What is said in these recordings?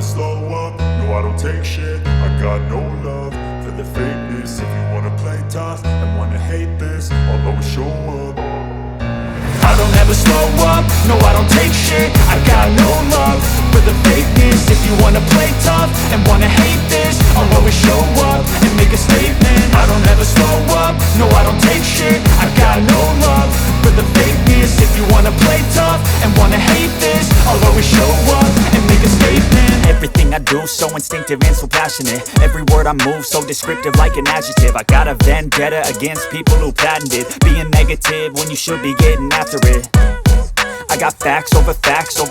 slow up, no I don't take shit. I got no love for the fakeness. If you wanna play tough and wanna hate this, I'll always show up. I don't ever slow up, no I don't take shit. I got no love for the fakeness. If you wanna play tough and wanna hate this, I'll always show up and make a statement. I don't ever slow up, no I don't take shit. I got no love for the fakeness. If you wanna play tough and wanna hate this, I'll always show up and make a statement. Everything I do so instinctive and so passionate. Every word I move so descriptive like an adjective. I got a vendetta against people who patented being negative when you should be getting after it. I got facts over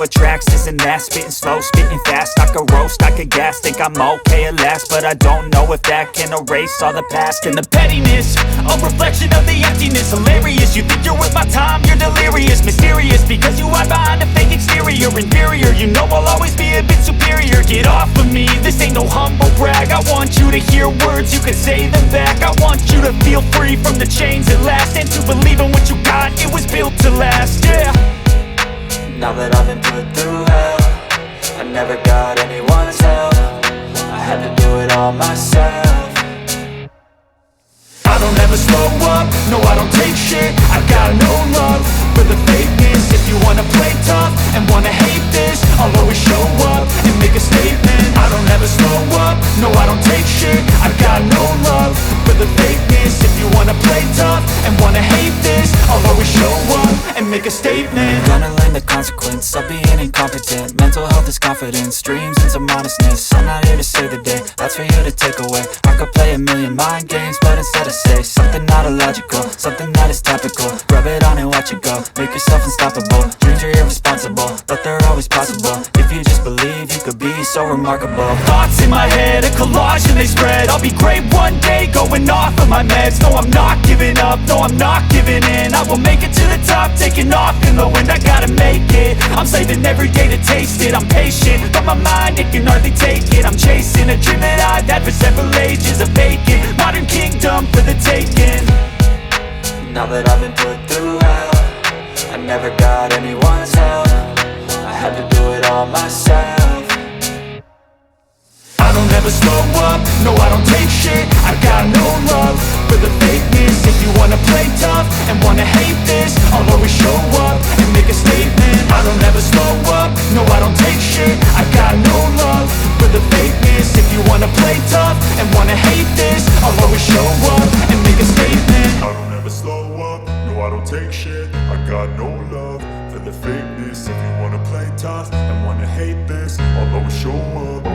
tracks, this and that. Spitting slow, spitting fast, I could roast, I could gas. Think I'm okay at last, but I don't know if that can erase all the past. And the pettiness, a reflection of the emptiness. Hilarious, you think you're worth my time, you're delirious. Mysterious, because you hide behind a fake exterior. Inferior, you know I'll always be a bit superior. Get off of me, this ain't no humble brag. I want you to hear words, you can say them back. I want you to feel free from the chains at last, and to believe in what you got, it was built to last, yeah. Now that I've been put through hell, I never got anyone's help. I had to do it all myself. I don't ever slow up, no I don't take shit. I got no love for the fakeness. If you wanna play tough and wanna hate this, I'll always show up and make a statement. I don't ever slow up, no I don't take shit. I got no love for the fakeness. If you wanna play tough and wanna hate this, I'll always show up and make a statement. Gonna learn the consequence of being incompetent. Mental health is confidence, dreams and some modestness. I'm not here to save the day, that's for you to take away. I could play a million mind games, but instead I say something not illogical, something that is topical. Rub it on and watch it go, make yourself unstoppable. Dreams are irresponsible, but they're always possible. If you just believe, you could be so remarkable. Thoughts in my head, a collage and they spread. I'll be great one day, going off of my meds. No, I'm not giving up, no, I'm not giving in. I will make it to the top, taking off in the wind. I gotta make it, I'm saving every day to taste it. I'm patient, but my mind, it can hardly take it. I'm chasing a dream that I've had for several ages. A vacant, modern kingdom for the taking. Now that I've been put through hell, I never got anyone's help. I had to do it all myself. I don't ever slow up, no I don't take shit. I got no love for the fakeness. If you wanna play tough and wanna hate this, I'll always show up and make a statement. I don't ever slow up, no I don't take shit. I got no love for the fakeness. If you wanna play tough and wanna hate this, I'll always show up and make a statement. I don't ever slow up, no I don't take shit. I got no love for the fakeness. If you wanna play tough and wanna hate this, I'll always show up.